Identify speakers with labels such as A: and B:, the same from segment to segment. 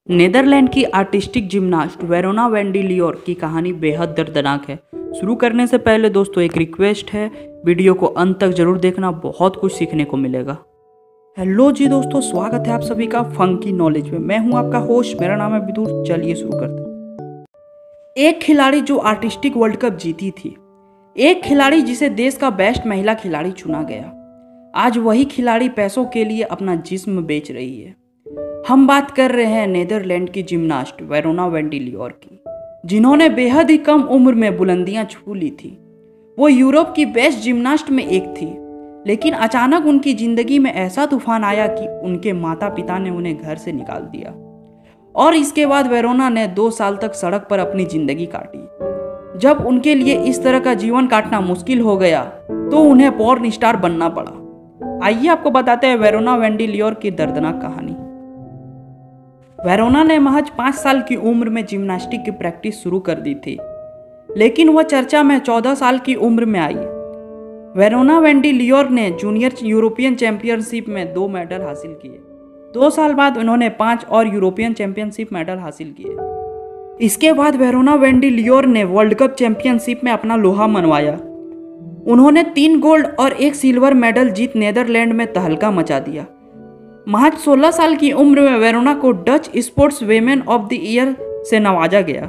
A: Netherland की artistic gymnast Verona Wendy लियोर की कहानी बेहद दर्दनाक है। शुरू करने से पहले दोस्तों एक रिक्वेस्ट है, वीडियो को अंत तक जरूर देखना, बहुत कुछ सीखने को मिलेगा। हेलो जी दोस्तों, स्वागत है आप सभी का फंकी नॉलेज में। मैं हूं आपका होस्ट, मेरा नाम है विदुर। चलिए शुरू करते हैं। एक खिलाड़ी जो आर्टिस्टिक वर्ल्ड कप जीती थी, एक खिलाड़ी जिसे देश का बेस्ट महिला खिलाड़ी चुना गया, आज वही खिलाड़ी पैसों के लिए अपना जिस्म बेच रही है। हम बात कर रहे हैं नेदरलैंड की जिम्नास्ट वेरोना वेंडी लियोर की, जिन्होंने बेहद ही कम उम्र में बुलंदियां छू ली थी। वो यूरोप की बेस्ट जिम्नास्ट में एक थी, लेकिन अचानक उनकी जिंदगी में ऐसा तूफान आया कि उनके माता पिता ने उन्हें घर से निकाल दिया और इसके बाद वेरोना ने 2 साल तक सड़क पर अपनी जिंदगी काटी। जब उनके लिए इस तरह का जीवन काटना मुश्किल हो गया तो उन्हें पॉर्न स्टार बनना पड़ा। आइए आपको बताते हैं वेरोना वेंडी लियोर की दर्दनाक कहानी। वेरोना ने महज 5 साल की उम्र में जिम्नास्टिक की प्रैक्टिस शुरू कर दी थी, लेकिन वह चर्चा में 14 साल की उम्र में आई। वेरोना वेंडी लियोर ने जूनियर यूरोपियन चैंपियनशिप में 2 मेडल हासिल किए। 2 साल बाद उन्होंने 5 और यूरोपियन चैंपियनशिप मेडल हासिल किए। इसके बाद वेरोना वेंडी लियोर ने वर्ल्ड कप चैंपियनशिप में अपना लोहा मनवाया। उन्होंने 3 गोल्ड और 1 सिल्वर मेडल जीत नेदरलैंड में तहलका मचा दिया। महज 16 साल की उम्र में वेरोना को Dutch sports women of the year से नवाजा गया।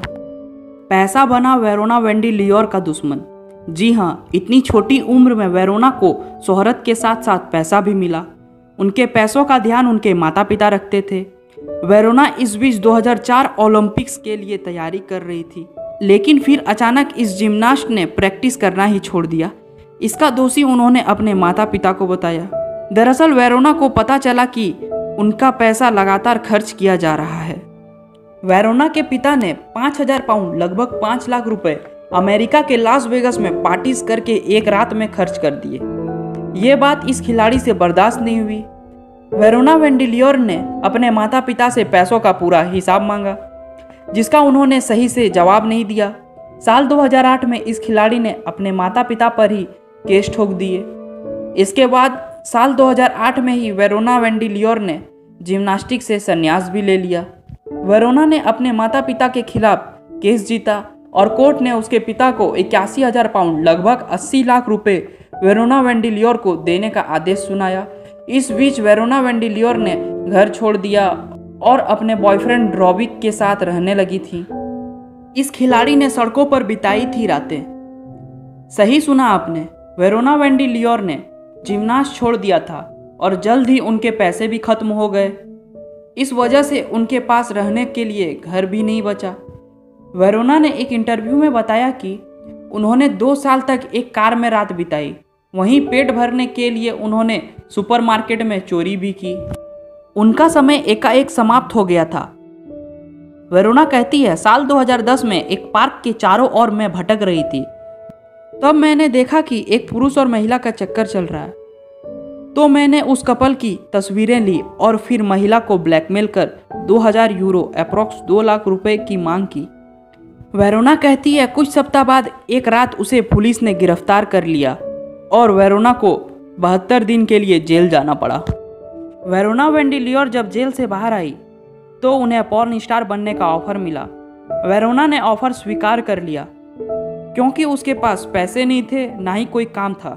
A: पैसा बना वेरोना वेंडी लियोर का दुश्मन। जी हाँ, इतनी छोटी उम्र में वेरोना को शोहरत के साथ साथ पैसा भी मिला। उनके पैसों का ध्यान उनके माता पिता रखते थे। वेरोना इस बीच 2004 ओलंपिक्स के लिए तैयारी कर रही थी, लेकिन फिर अचानक इस जिम्नास्ट ने प्रैक्टिस करना ही छोड़ दिया। इसका दोषी उन्होंने अपने माता पिता को बताया। दरअसल वेरोना को पता चला कि उनका पैसा लगातार खर्च किया जा रहा है। वेरोना के पिता ने 5000 पाउंड लगभग 5 लाख रुपए अमेरिका के लास वेगस में पार्टीज करके एक रात में खर्च कर दिए। ये बात इस खिलाड़ी से बर्दाश्त नहीं हुई। वेरोना वेंडी लियोर ने अपने माता पिता से पैसों का पूरा हिसाब मांगा, जिसका उन्होंने सही से जवाब नहीं दिया। साल 2008 में इस खिलाड़ी ने अपने माता पिता पर ही केस ठोक दिए। इसके बाद साल 2008 में ही वेरोना वेंडी लियोर ने जिम्नास्टिक से संन्यास भी ले लिया। वेरोना ने अपने माता पिता के खिलाफ केस जीता और कोर्ट ने उसके पिता को 81,000 पाउंड लगभग 80 लाख रुपए वेरोना वेंडी लियोर को देने का आदेश सुनाया। इस बीच वेरोना वेंडी लियोर ने घर छोड़ दिया और अपने बॉयफ्रेंड रॉबिक के साथ रहने लगी थी। इस खिलाड़ी ने सड़कों पर बिताई थी रातें। सही सुना आपने, वेरोना वेंडी लियोर ने जिम्नास्ट छोड़ दिया था और जल्द ही उनके पैसे भी खत्म हो गए। इस वजह से उनके पास रहने के लिए घर भी नहीं बचा। वेरोना ने एक इंटरव्यू में बताया कि उन्होंने 2 साल तक एक कार में रात बिताई। वहीं पेट भरने के लिए उन्होंने सुपरमार्केट में चोरी भी की। उनका समय एकाएक समाप्त हो गया था। वेरोना कहती है, साल 2010 में एक पार्क के चारों ओर मैं भटक रही थी। तब मैंने देखा कि एक पुरुष और महिला का चक्कर चल रहा है, तो मैंने उस कपल की तस्वीरें ली और फिर महिला को ब्लैकमेल कर 2000 यूरो अप्रॉक्स 2 लाख रुपए की मांग की। वेरोना कहती है, कुछ सप्ताह बाद एक रात उसे पुलिस ने गिरफ्तार कर लिया और वेरोना को 72 दिन के लिए जेल जाना पड़ा। वेरोना वेंडी लियोर जब जेल से बाहर आई तो उन्हें पॉर्न स्टार बनने का ऑफर मिला। वेरोना ने ऑफर स्वीकार कर लिया क्योंकि उसके पास पैसे नहीं थे, ना ही कोई काम था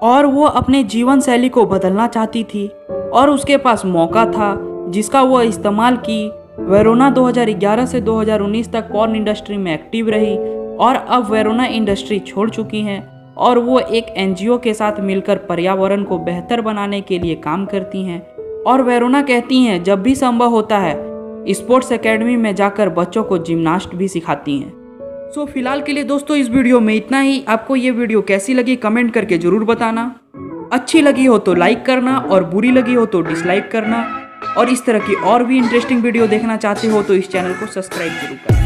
A: और वो अपने जीवन शैली को बदलना चाहती थी और उसके पास मौका था जिसका वो इस्तेमाल की। वेरोना 2011 से 2019 तक पॉर्न इंडस्ट्री में एक्टिव रही और अब वेरोना इंडस्ट्री छोड़ चुकी हैं और वो एक एनजीओ के साथ मिलकर पर्यावरण को बेहतर बनाने के लिए काम करती हैं। और वेरोना कहती हैं, जब भी संभव होता है स्पोर्ट्स एकेडमी में जाकर बच्चों को जिम्नास्ट भी सिखाती हैं। सो फिलहाल के लिए दोस्तों इस वीडियो में इतना ही। आपको ये वीडियो कैसी लगी कमेंट करके जरूर बताना। अच्छी लगी हो तो लाइक करना और बुरी लगी हो तो डिसलाइक करना। और इस तरह की और भी इंटरेस्टिंग वीडियो देखना चाहते हो तो इस चैनल को सब्सक्राइब जरूर करना।